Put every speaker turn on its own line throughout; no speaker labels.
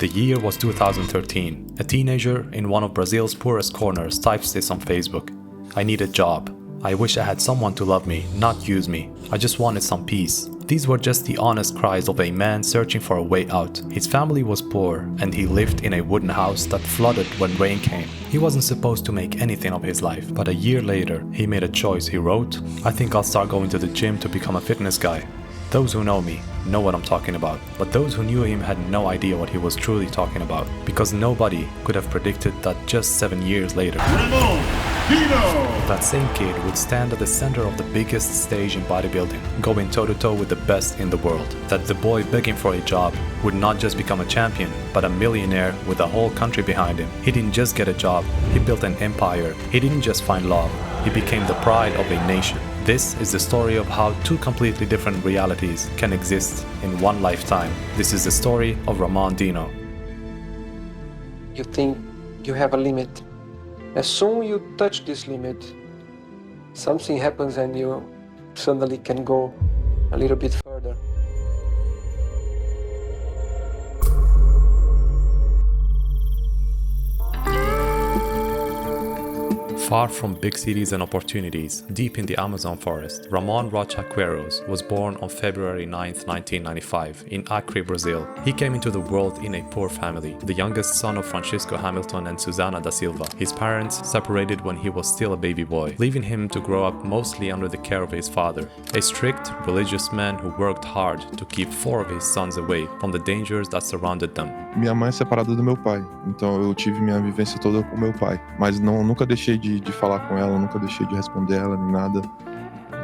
The year was 2013. A teenager in one of Brazil's poorest corners types this on Facebook. I need a job. I wish I had someone to love me, not use me. I just wanted some peace. These were just the honest cries of a man searching for a way out. His family was poor, and he lived in a wooden house that flooded when rain came. He wasn't supposed to make anything of his life, but a year later, he made a choice. He wrote, I think I'll start going to the gym to become a fitness guy. Those who know me know what I'm talking about, but those who knew him had no idea what he was truly talking about, because nobody could have predicted that just 7 years later,
Ramon Dino!
that same kid would stand at the center of the biggest stage in bodybuilding, going toe-to-toe with the best in the world. That the boy begging for a job would not just become a champion, but a millionaire with a whole country behind him. He didn't just get a job, he built an empire. He didn't just find love, he became the pride of a nation. This is the story of how two completely different realities can exist in one lifetime. This is the story of Ramon Dino.
You think you have a limit. As soon you touch this limit, something happens and you suddenly can go a little bit further.
Far from big cities and opportunities, deep in the Amazon forest, Ramon Rocha Queiroz was born on February 9, 1995, in Acre, Brazil. He came into the world in a poor family, the youngest son of Francisco Hamilton and Susana da Silva. His parents separated when he was still a baby boy, leaving him to grow up mostly under the care of his father, a strict, religious man who worked hard to keep 4 of his sons away from the dangers that surrounded them.
Minha mãe é separada do meu pai, então eu tive minha vivência toda com meu pai, mas nunca deixei de falar com ela, nunca deixei de responder ela nem nada.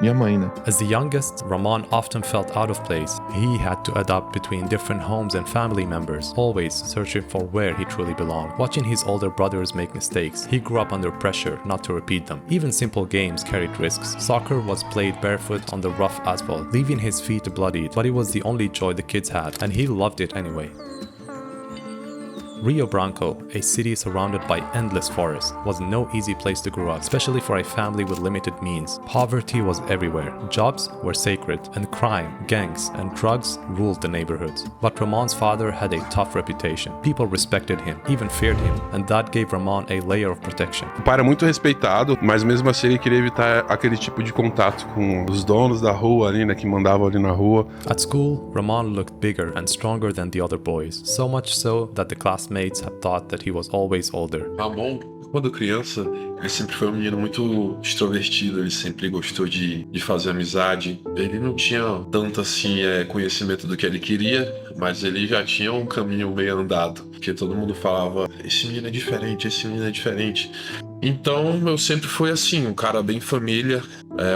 Minha mãe, né?
As the youngest, Ramon often felt out of place. He had to adapt between different homes and family members, always searching for where he truly belonged. Watching his older brothers make mistakes, he grew up under pressure not to repeat them. Even simple games carried risks. Soccer was played barefoot on the rough asphalt, leaving his feet bloodied, but it was the only joy the kids had, and he loved it anyway. Rio Branco, a city surrounded by endless forests, was no easy place to grow up, especially for a family with limited means. Poverty was everywhere, jobs were sacred, and crime, gangs, and drugs ruled the neighborhoods. But Ramon's father had a tough reputation. People respected him, even feared him, and that gave Ramon a layer of protection.
O pai era muito respeitado, mas mesmo assim ele queria evitar aquele tipo de contato com os donos da rua ali, né, que mandavam ali na rua.
At school, Ramon looked bigger and stronger than the other boys, so much so that the classmates had thought that he was always older.
Ramon, quando criança, ele sempre foi um menino muito extrovertido, ele sempre gostou de fazer amizade. Ele não tinha tanto assim conhecimento do que ele queria, mas ele já tinha um caminho meio andado, porque todo mundo falava, esse menino é diferente, esse menino é diferente. Então eu sempre fui assim, um cara bem família.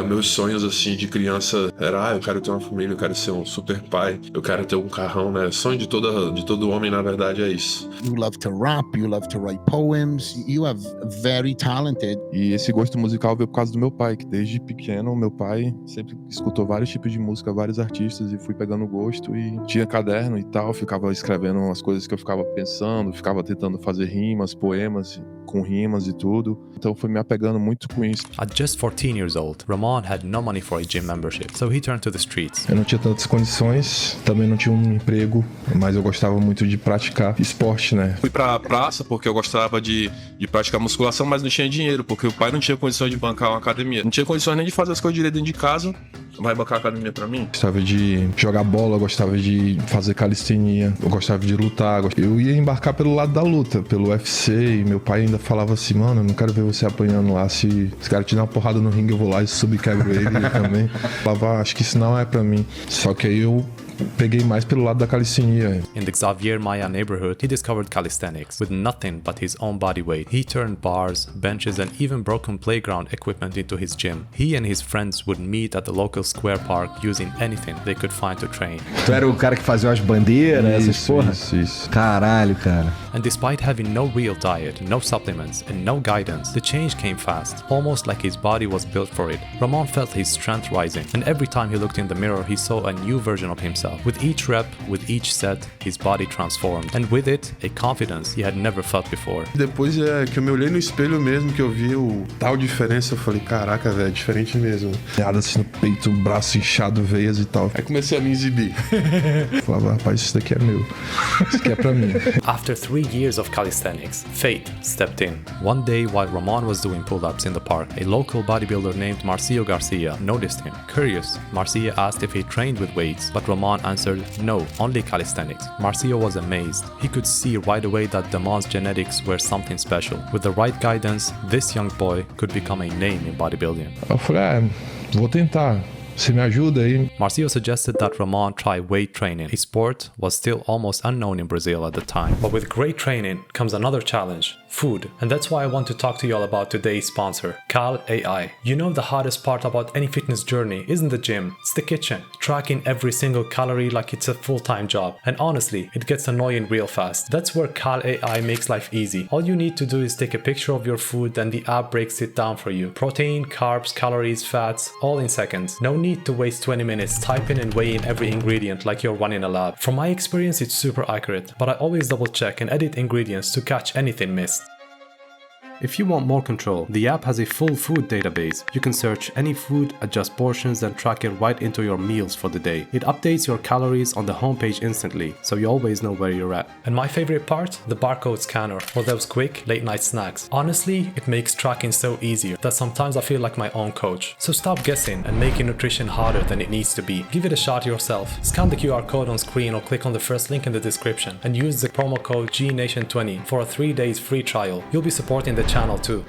Meus sonhos assim de criança era, eu quero ter uma família, eu quero ser um super pai, eu quero ter um carrão, né? Sonho de todo homem, na verdade, é isso.
You love to rap, you love to write poems, you are very talented.
E esse gosto musical veio por causa do meu pai, que desde pequeno meu pai sempre escutou vários tipos de música, vários artistas, e fui pegando gosto e tinha caderno e tal, ficava escrevendo as coisas que eu ficava pensando, ficava tentando fazer rimas, poemas com rimas e tudo. Então fui me apegando muito com isso.
At just 14 years old, Ramon had no money for a gym membership, so he turned to the streets.
Eu não tinha tantas condições, também não tinha um emprego, mas eu gostava muito de praticar esporte, né?
Fui pra praça porque eu gostava de praticar musculação, mas não tinha dinheiro, porque o pai não tinha condições de bancar uma academia. Não tinha condições nem de fazer as coisas direito dentro de casa. Vai bancar a academia pra mim?
Gostava de jogar bola, gostava de fazer calistenia, eu gostava de lutar. Eu ia embarcar pelo lado da luta, pelo UFC, e meu pai ainda falava assim, mano, eu não quero ver você apanhando lá, se esse cara te dar uma porrada no ringue, eu vou lá e subquebro ele também. Falava, acho que isso não é pra mim. Só que aí eu peguei mais pelo lado da calistenia.
In the Xavier Maya neighborhood, he discovered calisthenics. With nothing but his own body weight, he turned bars, benches, and even broken playground equipment into his gym. He and his friends would meet at the local square park using anything they could find to train.
Tu era o cara que fazia as bandeiras, essas porra?
Isso.
Caralho, cara.
And despite having no real diet, no supplements, and no guidance, the change came fast, almost like his body was built for it. Ramon felt his strength rising, and every time he looked in the mirror, he saw a new version of himself. With each rep, with each set, his body transformed, and with it, a confidence he had never felt before.
Depois que eu me olhei no espelho mesmo, que eu vi o tal diferença, eu falei, caraca, velho, é diferente mesmo.
Nada assim no peito, braço inchado, veias e tal.
Aí comecei a me exibir.
Falava, rapaz, isso daqui é meu. Isso aqui é pra mim.
After 3 years of calisthenics, fate stepped in. One day, while Ramon was doing pull-ups in the park, a local bodybuilder named Marcio Garcia noticed him. Curious, Marcio asked if he trained with weights, but Ramon answered, no, only calisthenics. Marcio was amazed. He could see right away that Ramon's genetics were something special. With the right guidance, this young boy could become a name in bodybuilding.
Eu falei, vou tentar. Você me ajuda aí?
Marcio suggested that Ramon try weight training. A sport was still almost unknown in Brazil at the time. But with great training comes another challenge, food. And that's why I want to talk to you all about today's sponsor, Cal AI. You know the hardest part about any fitness journey isn't the gym, it's the kitchen. Tracking every single calorie like it's a full-time job. And honestly, it gets annoying real fast. That's where Cal AI makes life easy. All you need to do is take a picture of your food and the app breaks it down for you. Protein, carbs, calories, fats, all in seconds. No need to waste 20 minutes typing and weighing every ingredient like you're running a lab. From my experience, it's super accurate, but I always double check and edit ingredients to catch anything missed. If you want more control, the app has a full food database. You can search any food, adjust portions, and track it right into your meals for the day. It updates your calories on the homepage instantly, so you always know where you're at. And my favorite part? The barcode scanner for those quick late-night snacks. Honestly, it makes tracking so easier that sometimes I feel like my own coach. So stop guessing and making nutrition harder than it needs to be. Give it a shot yourself. Scan the QR code on screen or click on the first link in the description and use the promo code GNATION20 for a 3 days free trial. You'll be supporting the channel too.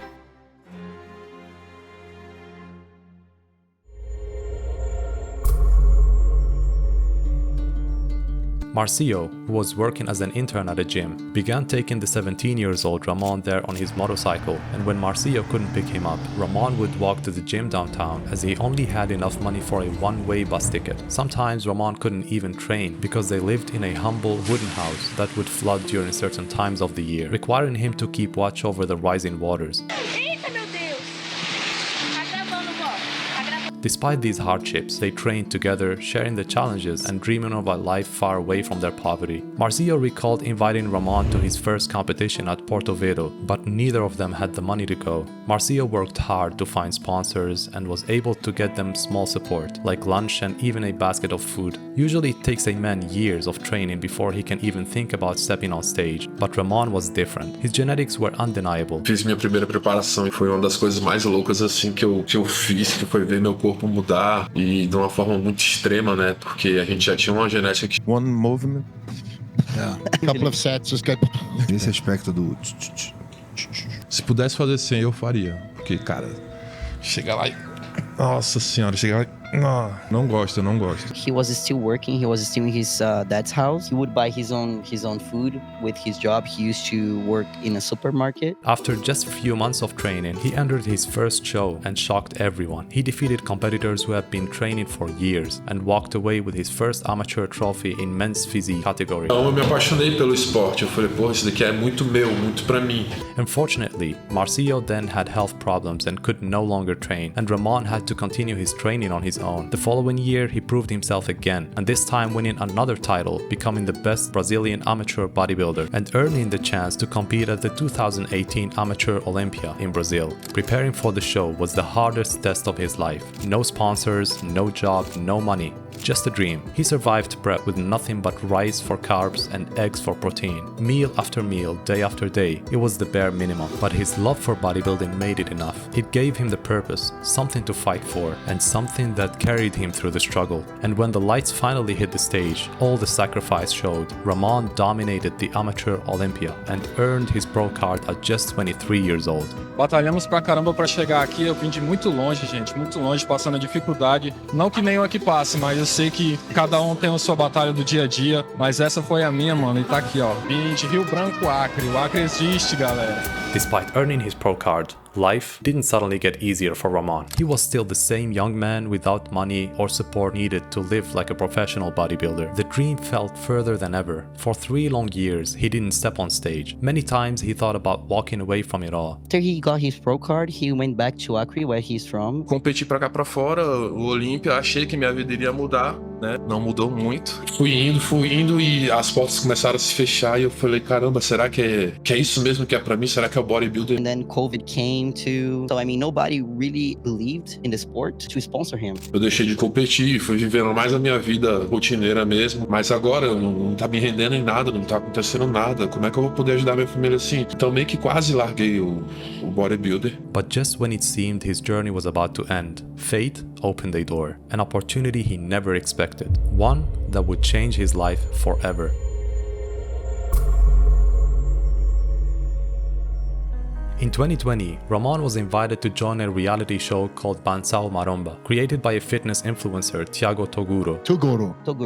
Marcio, who was working as an intern at a gym, began taking the 17-year-old Ramon there on his motorcycle, and when Marcio couldn't pick him up, Ramon would walk to the gym downtown as he only had enough money for a one-way bus ticket. Sometimes Ramon couldn't even train because they lived in a humble wooden house that would flood during certain times of the year, requiring him to keep watch over the rising waters. Despite these hardships, they trained together, sharing the challenges and dreaming of a life far away from their poverty. Marcio recalled inviting Ramon to his first competition at Porto Vero, but neither of them had the money to go. Marcio worked hard to find sponsors and was able to get them small support, like lunch and even a basket of food. Usually it takes a man years of training before he can even think about stepping on stage, but Ramon was different. His genetics were undeniable.
Fiz minha primeira preparação e foi uma das coisas mais loucas assim que eu fiz, que foi ver meu corpo mudar e de uma forma muito extrema, né? Porque a gente já tinha uma genética que...
One movement. Yeah. A couple of sets, just get...
Nesse aspecto do...
Se pudesse fazer sem, eu faria. Porque, cara, chega lá e... Nossa senhora, chega lá e... Não gosto.
He was still working. He was still in his dad's house. He would buy his own food with his job. He used to work in a supermarket.
After just a few months of training, he entered his first show and shocked everyone. He defeated competitors who had been training for years and walked away with his first amateur trophy in men's physique category.
Então eu me apaixonei pelo esporte. Eu falei, pô, isso daqui é muito meu, muito pra mim.
Unfortunately, Marcio then had health problems and could no longer train, and Ramon had to continue his training on his own. The following year, he proved himself again, and this time winning another title, becoming the best Brazilian amateur bodybuilder and earning the chance to compete at the 2018 Amateur Olympia in Brazil. Preparing for the show was the hardest test of his life. No sponsors, no job, no money. Just a dream. He survived prep with nothing but rice for carbs and eggs for protein. Meal after meal, day after day. It was the bare minimum. But his love for bodybuilding made it enough. It gave him the purpose, something to fight for, and something that carried him through the struggle. And when the lights finally hit the stage, all the sacrifice showed. Ramon dominated the Amateur Olympia and earned his pro card at just 23 years old.
Batalhamos pra caramba pra chegar aqui. Eu vim de muito longe, gente. Muito longe, passando a dificuldade. Não que nenhum aqui passe, mas eu sei que cada um tem a sua batalha do dia a dia, mas essa foi a minha, mano, e tá aqui, ó. Vim de Rio Branco, Acre. O Acre existe, galera.
Despite earning his pro card, Life didn't suddenly get easier for Ramon. He was still the same young man without money or support needed to live like a professional bodybuilder. The dream felt further than ever. For 3 long years, he didn't step on stage. Many times he thought about walking away from it all.
After he got his pro card, he went back to Acre, where he's from.
Competi pra cá pra fora, o Olympia, achei que minha vida iria mudar, né? Não mudou muito. Fui indo e as portas começaram a se fechar e eu falei, caramba, será que é isso mesmo que é pra mim? Será que é o bodybuilder?
And then COVID came too. So, I mean, nobody really believed in the sport to sponsor him.
Eu deixei de competir, fui vivendo mais a minha vida rotineira mesmo, mas agora não tá me rendendo em nada, não tá acontecendo nada. Como é que eu vou poder ajudar minha família assim? Então meio que quase larguei o bodybuilder.
But just when it seemed his journey was about to end, fate opened a door, an opportunity he never expected, one that would change his life forever. In 2020, Ramon was invited to join a reality show called Mansão Maromba, created by a fitness influencer,
TOGURO.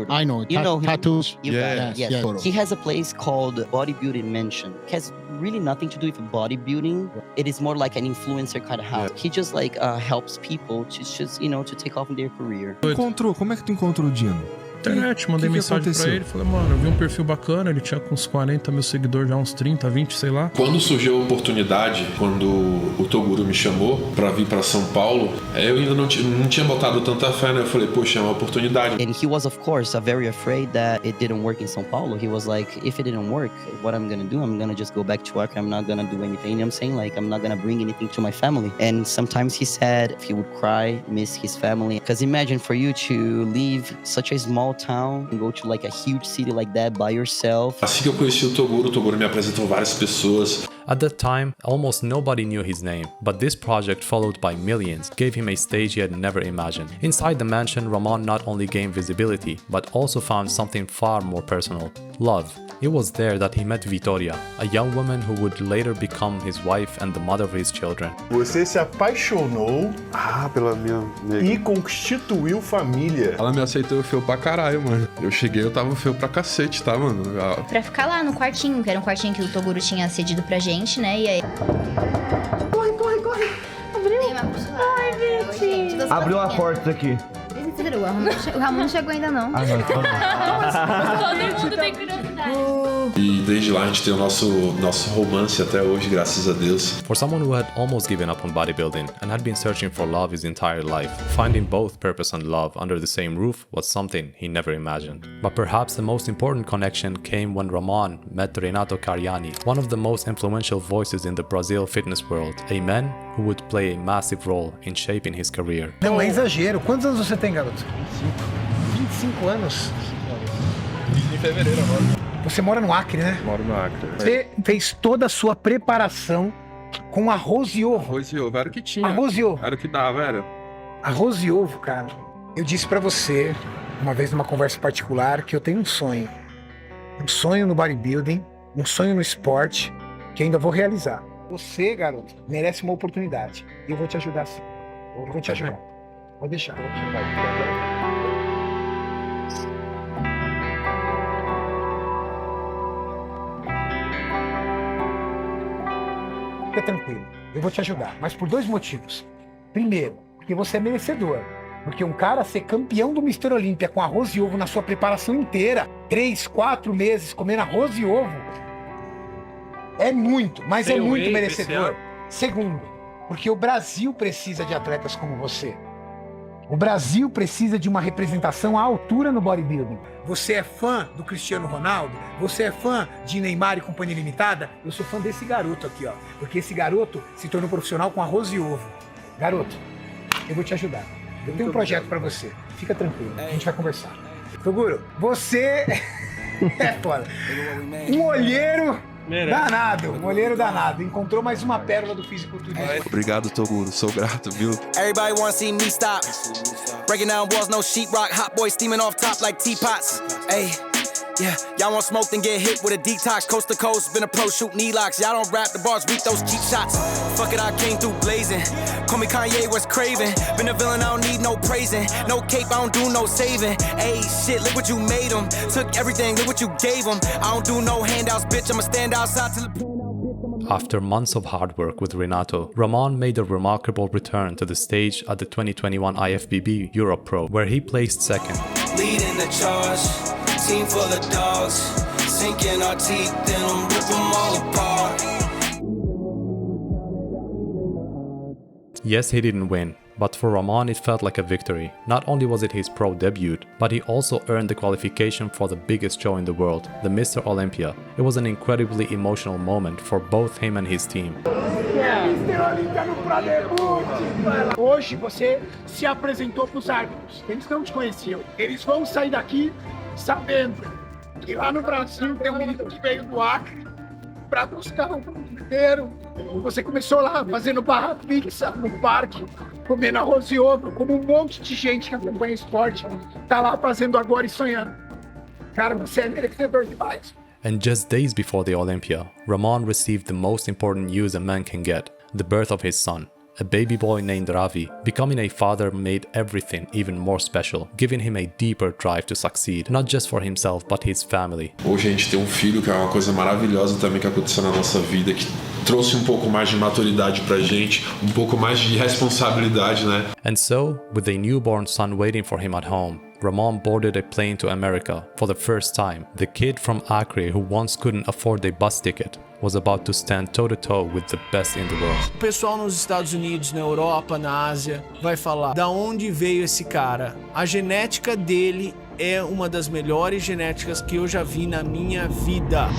I know.
You know him.
Tattoos.
You got it.
Yes.
He has a place called Bodybuilding Mansion. It has really nothing to do with bodybuilding. It is more like an influencer kind of house. He just like helps people to just, to take off in their career.
Como é que tu encontrou o Dino?
Internet, mandei mensagem pra ele, falei, mano, eu vi um perfil bacana, ele tinha uns 40 mil seguidores, já uns 30, 20, sei lá.
Quando surgiu a oportunidade, quando o Toguro me chamou pra vir pra São Paulo, eu ainda não tinha botado tanta fé, né? Eu falei, poxa, é uma oportunidade.
And he was, of course, very afraid that it didn't work in São Paulo. He was like, if it didn't work, what I'm gonna do? I'm gonna just go back to work. I'm not gonna do anything. I'm saying, like, I'm not gonna bring anything to my family. And sometimes he said he would cry, miss his family. Because imagine for you to leave such a small town and go to like a huge city like that by yourself.
Assim que eu conheci o Toguro me apresentou várias pessoas.
At that time, almost nobody knew his name, but this project, followed by millions, gave him a stage he had never imagined. Inside the mansion, Ramon not only gained visibility, but also found something far more personal: love. It was there that he met Vitória, a young woman who would later become his wife and the mother of his children.
Você se apaixonou
Pela minha
e constituiu família.
Ela me aceitou feio pra caralho, mano. Eu cheguei, eu tava feio pra cacete, tá, mano?
Pra ficar lá no quartinho, que era um quartinho que o Toguro tinha cedido pra gente, né? E aí...
Corre! Abriu?
Tem uma puxa lá.
Ai, gente.
Abriu a porta aqui.
O Ramon não chegou ainda, não.
Não.
Todo mundo tem curiosidade.
E desde lá a gente tem o nosso romance até hoje, graças a Deus.
For someone who had almost given up on bodybuilding and had been searching for love his entire life, finding both purpose and love under the same roof was something he never imagined. But perhaps the most important connection came when Ramon met Renato Cariani, one of the most influential voices in the Brazil fitness world, a man who would play a massive role in shaping his career.
Não é exagero. Quantos anos você tem, garoto? 25 anos?
Em fevereiro agora.
Você mora no Acre, né?
Moro no Acre.
Você fez toda a sua preparação com arroz e ovo.
Arroz e ovo, era o que tinha.
Arroz e ovo.
Era o que dava, era.
Arroz e ovo, cara. Eu disse pra você, uma vez numa conversa particular, que eu tenho um sonho. Um sonho no bodybuilding, um sonho no esporte, que ainda vou realizar. Você, garoto, merece uma oportunidade. E eu vou te ajudar sim. Eu vou te ajudar. Pode deixar. Fica tranquilo, eu vou te ajudar, mas por 2 motivos. Primeiro, porque você é merecedor. Porque um cara ser campeão do Mr. Olympia com arroz e ovo na sua preparação inteira, 3, 4 meses comendo arroz e ovo, é muito, mas é muito merecedor. Segundo, porque o Brasil precisa de atletas como você. O Brasil precisa de uma representação à altura no bodybuilding. Você é fã do Cristiano Ronaldo? Você é fã de Neymar e Companhia Limitada? Eu sou fã desse garoto aqui, ó. Porque esse garoto se tornou profissional com arroz e ovo. Garoto, eu vou te ajudar. Eu tenho um projeto pra você. Fica tranquilo, a gente vai conversar. Toguro, você é foda. Um olheiro danado, um olheiro danado. Encontrou mais uma pérola do fisiculturismo.
Obrigado, Toguro. Sou grato, viu?
Everybody wanna see me stop. Breaking down walls, no sheetrock. Hot boys steaming off top like teapots. Hey, yeah, y'all want smoke, then get hit with a detox. Coast to coast, been a pro shooting knee-locks. Y'all don't rap, the bars weak, those cheap shots. Fuck it, I came through blazing. Call me Kanye, West Craven. Been a villain, I don't need no praising. No cape, I don't do no saving. Hey, shit, look what you made them. Took everything, look what you gave them. I don't do no handouts, bitch, I'ma stand outside till the
After months of hard work with Renato, Ramon made a remarkable return to the stage at the 2021 IFBB Europe Pro, where he placed second.
Leading the charge, team full of dogs, sinking our teeth in them, rip them all apart.
Yes, he didn't win, but for Ramon it felt like a victory. Not only was it his pro debut, but he also earned the qualification for the biggest show in the world, the Mr. Olympia. It was an incredibly emotional moment for both him and his team.
Hoje você se apresentou para os árbitros, eles não te conheciam. Eles vão sair daqui sabendo que lá no Brasil tem um menino que veio do Acre para buscar o mundo inteiro. Você começou lá fazendo barra fixa no parque, comendo arroz e ovo, como um monte de gente que acompanha esporte tá lá fazendo agora e sonhando. Cara, você é merecedor demais.
And just days before the Olympia, Ramon received the most important news a man can get, the birth of his son. A baby boy named Ravi. Becoming a father made everything even more special, giving him a deeper drive to succeed, not just for himself but his family.
Hoje a gente tem um filho, que é uma coisa maravilhosa também que aconteceu na nossa vida, que trouxe um pouco mais de maturidade pra gente, um pouco mais de responsabilidade, né?
And so, with a newborn son waiting for him at home, Ramon boarded a plane to America for the first time. The kid from Acre who once couldn't afford a bus ticket was about to stand toe-to-toe with the best in the world.
O pessoal nos Estados Unidos, na Europa, na Ásia, vai falar da onde veio esse cara. A genética dele é uma das melhores genéticas que eu já vi na minha vida.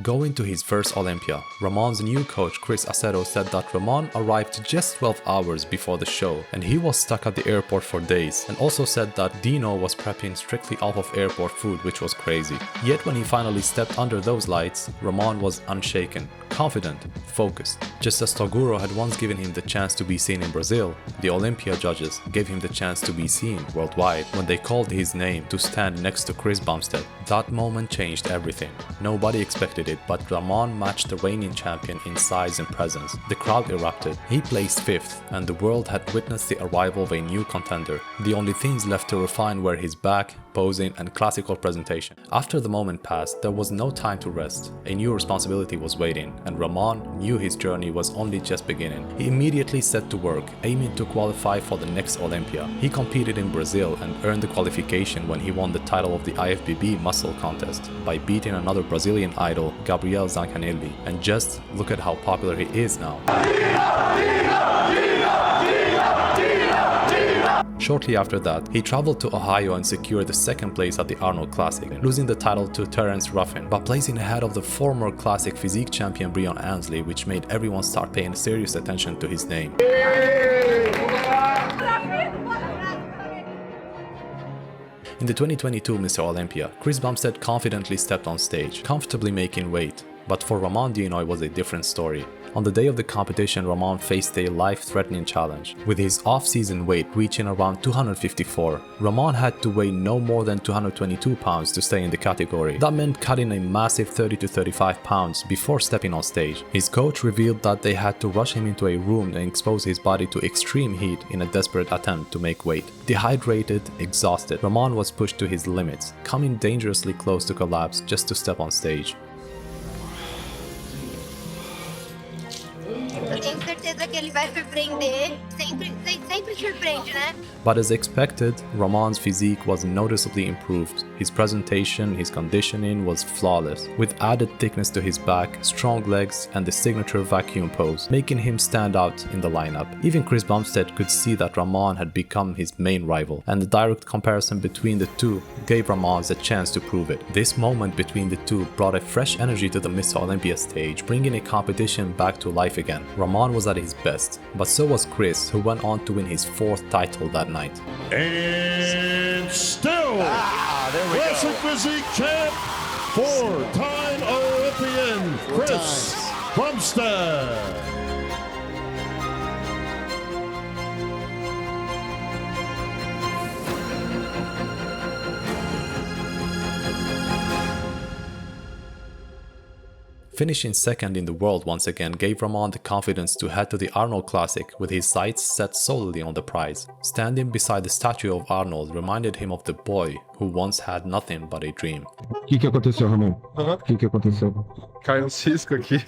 Going to his first Olympia, Ramon's new coach Chris Aceto said that Ramon arrived just 12 hours before the show and he was stuck at the airport for days, and also said that Dino was prepping strictly off of airport food, which was crazy. Yet when he finally stepped under those lights, Ramon was unshaken, confident, focused. Just as TOGURO had once given him the chance to be seen in Brazil, the Olympia judges gave him the chance to be seen worldwide when they called his name to stand next to Chris Bumstead. That moment changed everything. Nobody expected it, but Ramon matched the reigning champion in size and presence. The crowd erupted. He placed 5th, and the world had witnessed the arrival of a new contender. The only things left to refine were his back, posing, and classical presentation. After the moment passed, there was no time to rest. A new responsibility was waiting, and Ramon knew his journey was only just beginning. He immediately set to work, aiming to qualify for the next Olympia. He competed in Brazil and earned the qualification when he won the title of the IFBB muscle contest by beating another Brazilian idol, Gabriel Zancanelli. And just look at how popular he is now. Shortly after that, he traveled to Ohio and secured the 2nd place at the Arnold Classic, losing the title to Terence Ruffin, but placing ahead of the former Classic physique champion Breon Ansley, which made everyone start paying serious attention to his name. In the 2022 Mr. Olympia, Chris Bumstead confidently stepped on stage, comfortably making weight. But for Ramon Dino, it was a different story. On the day of the competition, Ramon faced a life-threatening challenge. With his off-season weight reaching around 254, Ramon had to weigh no more than 222 pounds to stay in the category. That meant cutting a massive 30 to 35 pounds before stepping on stage. His coach revealed that they had to rush him into a room and expose his body to extreme heat in a desperate attempt to make weight. Dehydrated, exhausted, Ramon was pushed to his limits, coming dangerously close to collapse just to step on stage.
Tenho certeza que ele vai surpreender, sempre surpreende, né?
But as expected, Ramon's physique was noticeably improved. His presentation, his conditioning was flawless, with added thickness to his back, strong legs, and the signature vacuum pose, making him stand out in the lineup. Even Chris Bumstead could see that Ramon had become his main rival, and the direct comparison between the two gave Ramon a chance to prove it. This moment between the two brought a fresh energy to the Mr. Olympia stage, bringing a competition back to life again. Ramon was at his best, but so was Chris, who went on to win his 4th title that night.
And still, Classic Physique champ, 4-time Olympian Chris Bumstead.
Finishing second in the world once again gave Ramon the confidence to head to the Arnold Classic with his sights set solely on the prize. Standing beside the statue of Arnold reminded him of the boy who once had nothing but a dream.
O que aconteceu, Ramon? O que aconteceu?
Caiu um cisco aqui,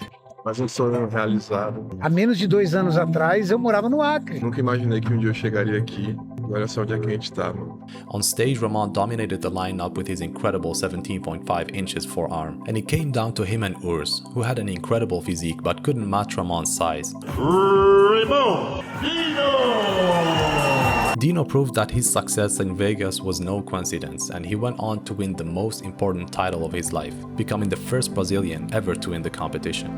mas um sonho realizado.
Há menos de 2 anos atrás, eu morava no Acre.
Nunca imaginei que um dia eu chegaria aqui. E olha só onde é que a gente tá, mano.
On stage, Ramon dominated the lineup with his incredible 17.5 inches forearm, and it came down to him and Urs, who had an incredible physique but couldn't match Ramon's size.
Ramon Dino!
Dino proved that his success in Vegas was no coincidence, and he went on to win the most important title of his life, becoming the first Brazilian ever to win the competition.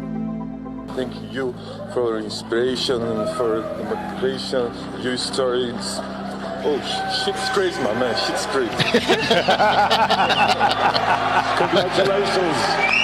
Thank you for inspiration and for the motivation, your stories. Oh, shit's crazy, my man. Shit's crazy. Congratulations.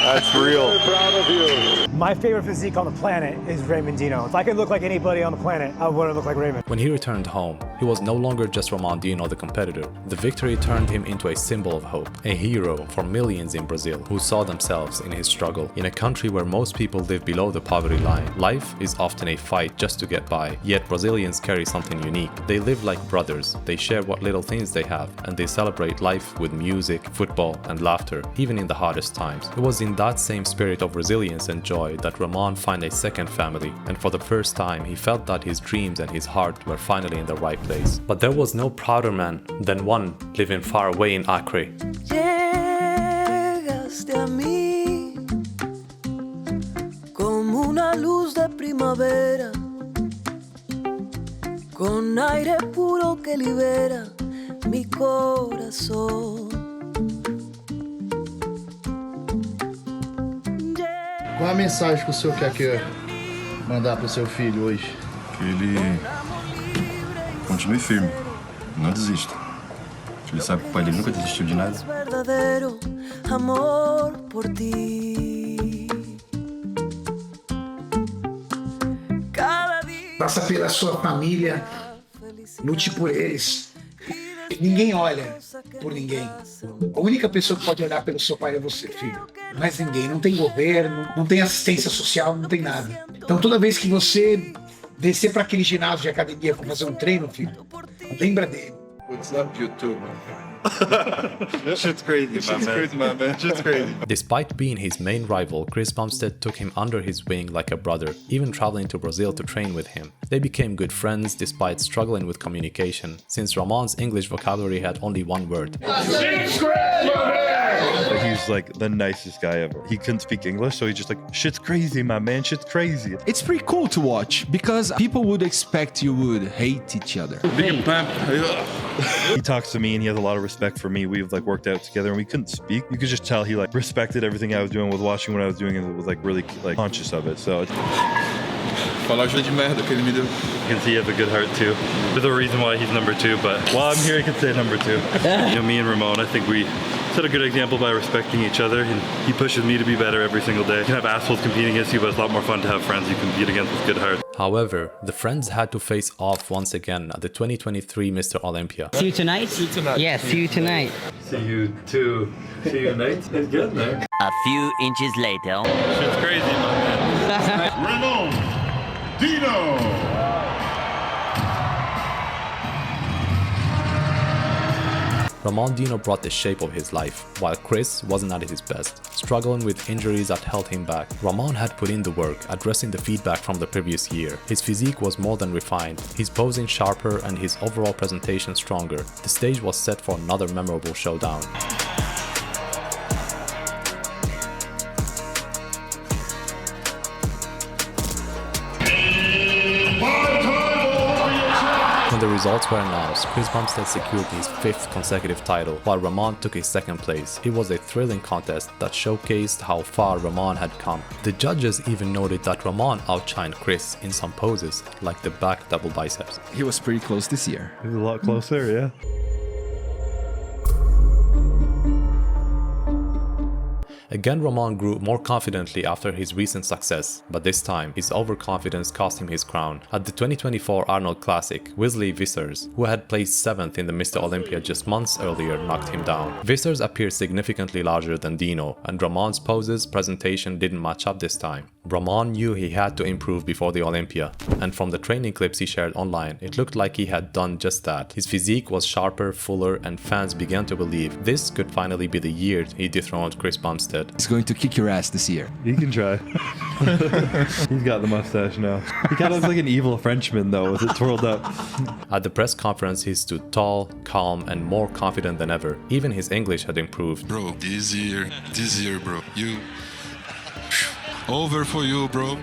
That's real.
I'm very proud of you.
My favorite physique on the planet is Ramon Dino. If I could look like anybody on the planet, I want to look like Ramon.
When he returned home, he was no longer just Ramon Dino the competitor. The victory turned him into a symbol of hope, a hero for millions in Brazil who saw themselves in his struggle. In a country where most people live below the poverty line, life is often a fight just to get by. Yet Brazilians carry something unique. They live like brothers, they share what little things they have, and they celebrate life with music, football, and laughter, even in the hardest times. It was in that same spirit of resilience and joy that Ramon found a second family, and for the first time he felt that his dreams and his heart were finally in the right place. But there was no prouder man than one living far away in Acre.
Llegaste a mí como una luz de primavera, con aire puro que libera mi corazón.
Qual é a mensagem que o senhor quer mandar para o seu filho hoje?
Que ele continue firme, não desista. Ele sabe que o pai dele nunca desistiu de nada.
Verdadero amor por ti.
Faça pela sua família, lute por eles. Ninguém olha por ninguém. A única pessoa que pode olhar pelo seu pai é você, filho. Mas ninguém. Não tem governo, não tem assistência social, não tem nada. Então toda vez que você descer para aquele ginásio de academia para fazer um treino, filho, lembra dele.
What's up, YouTube?
Shit's crazy, my man. Shit's crazy.
Despite being his main rival, Chris Bumstead took him under his wing like a brother, even traveling to Brazil to train with him. They became good friends despite struggling with communication, since Ramon's English vocabulary had only one word.
He's like the nicest guy ever. He couldn't speak English, so he's just like, shit's crazy, my man, shit's crazy.
It's pretty cool to watch because people would expect you would hate each other.
Big pump. He talks to me and he has a lot of respect for me. We've like worked out together and we couldn't speak. You could just tell he like respected everything I was doing, was watching what I was doing, and was like really like conscious of it. So
Falar ajuda de merda que ele me deu.
You can see he has a good heart too. There's a reason why he's number 2, but while I'm here, I can say number 2. You know, me and Ramon, I think we set a good example by respecting each other, and he pushes me to be better every single day. You can have assholes competing against you, but it's a lot more fun to have friends you compete against with good heart.
However, the friends had to face off once again at the 2023 Mr. Olympia.
See you tonight?
See you tonight.
Yeah, see you tonight.
See you too. See you tonight. It's good, man.
A few inches later.
Shit's crazy, my man.
Ramon Dino!
Ramon Dino brought the shape of his life, while Chris wasn't at his best, struggling with injuries that held him back. Ramon had put in the work, addressing the feedback from the previous year. His physique was more than refined, his posing sharper, and his overall presentation stronger. The stage was set for another memorable showdown. When the results were announced, Chris Bumstead secured his 5th consecutive title, while Ramon took a 2nd place. It was a thrilling contest that showcased how far Ramon had come. The judges even noted that Ramon outshined Chris in some poses, like the back double biceps.
He was pretty close this year.
He was a lot closer, yeah.
Again, Ramon grew more confidently after his recent success, but this time his overconfidence cost him his crown. At the 2024 Arnold Classic, Wesley Vissers, who had placed 7th in the Mr. Olympia just months earlier, knocked him down. Vissers appeared significantly larger than Dino, and Ramon's poses presentation didn't match up this time. Ramon knew he had to improve before the Olympia, and from the training clips he shared online, it looked like he had done just that. His physique was sharper, fuller, and fans began to believe this could finally be the year he dethroned Chris Bumstead.
He's going to kick your ass this year.
You can try. He's got the mustache now. He kind of looks like an evil Frenchman though, with it twirled up.
At the press conference, he stood tall, calm, and more confident than ever. Even his English had improved.
Bro, this year, bro, over for you, bro.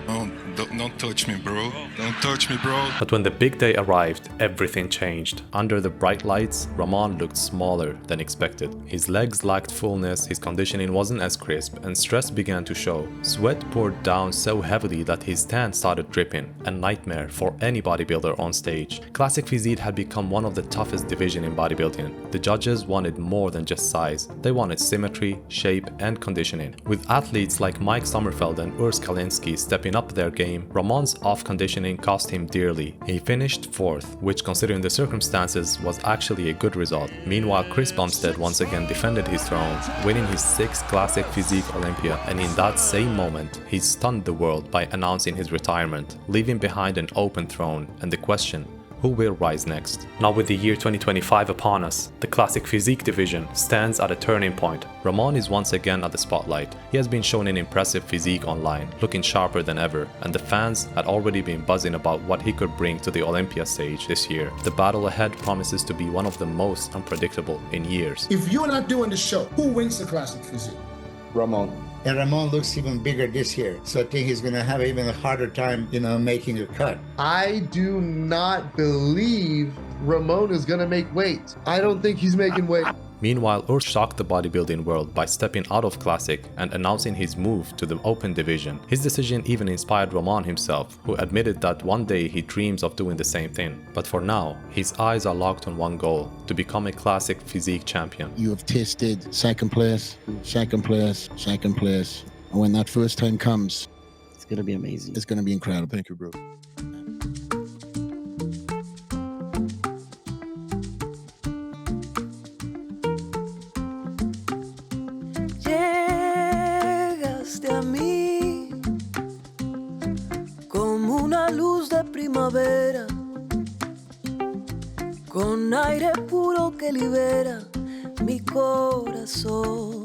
Don't touch me, bro. Don't touch me, bro.
But when the big day arrived, everything changed. Under the bright lights, Ramon looked smaller than expected. His legs lacked fullness, his conditioning wasn't as crisp, and stress began to show. Sweat poured down so heavily that his tan started dripping, a nightmare for any bodybuilder on stage. Classic physique had become one of the toughest divisions in bodybuilding. The judges wanted more than just size. They wanted symmetry, shape, and conditioning. With athletes like Mike Sommerfeld and Kalecinski stepping up their game, Ramon's off-conditioning cost him dearly. He finished 4th, which considering the circumstances was actually a good result. Meanwhile, Chris Bumstead once again defended his throne, winning his 6th Classic Physique Olympia, and in that same moment, he stunned the world by announcing his retirement, leaving behind an open throne and the question, who will rise next? Now with the year 2025 upon us, the Classic Physique division stands at a turning point. Ramon is once again at the spotlight. He has been shown an impressive physique online, looking sharper than ever, and the fans had already been buzzing about what he could bring to the Olympia stage this year. The battle ahead promises to be one of the most unpredictable in years.
If you're not doing the show, who wins the Classic Physique?
Ramon.
And Ramon looks even bigger this year. So I think he's going to have even a harder time, making a cut.
I do not believe Ramon is going to make weight. I don't think he's making weight.
Meanwhile, Urs shocked the bodybuilding world by stepping out of Classic and announcing his move to the Open division. His decision even inspired Ramon himself, who admitted that one day he dreams of doing the same thing. But for now, his eyes are locked on one goal, to become a Classic Physique champion.
You have tasted second place, and when that first time comes,
it's going to be amazing.
It's going to be incredible.
Thank you, bro.
Primavera, con aire puro que libera mi corazón.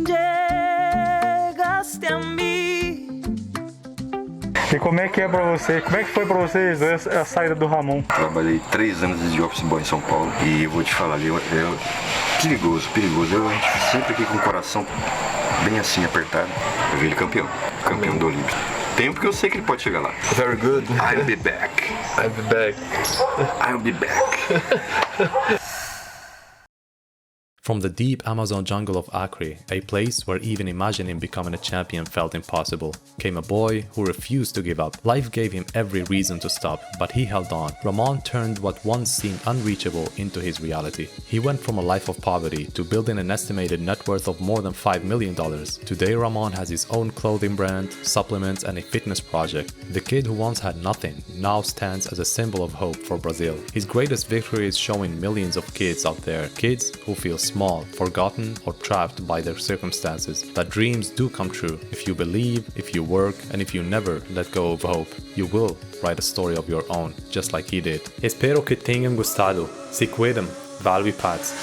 Llegaste a mim.
E como é que é pra você? Como é que foi pra vocês dois a saída do Ramon?
Trabalhei 3 anos de office boy em São Paulo e eu vou te falar, perigoso. Eu sempre aqui com o coração bem assim apertado. Eu vi ele campeão do Olympia. Tempo que eu sei que ele pode chegar lá.
Very good.
I'll be back.
From the deep Amazon jungle of Acre, a place where even imagining becoming a champion felt impossible, came a boy who refused to give up. Life gave him every reason to stop, but he held on. Ramon turned what once seemed unreachable into his reality. He went from a life of poverty to building an estimated net worth of more than $5 million. Today, Ramon has his own clothing brand, supplements, and a fitness project. The kid who once had nothing now stands as a symbol of hope for Brazil. His greatest victory is showing millions of kids out there, kids who feel small, forgotten, or trapped by their circumstances, that dreams do come true. If you believe, if you work, and if you never let go of hope, you will write a story of your own, just like he did. Espero que tenham gostado. Se cuidem. Valve Pats.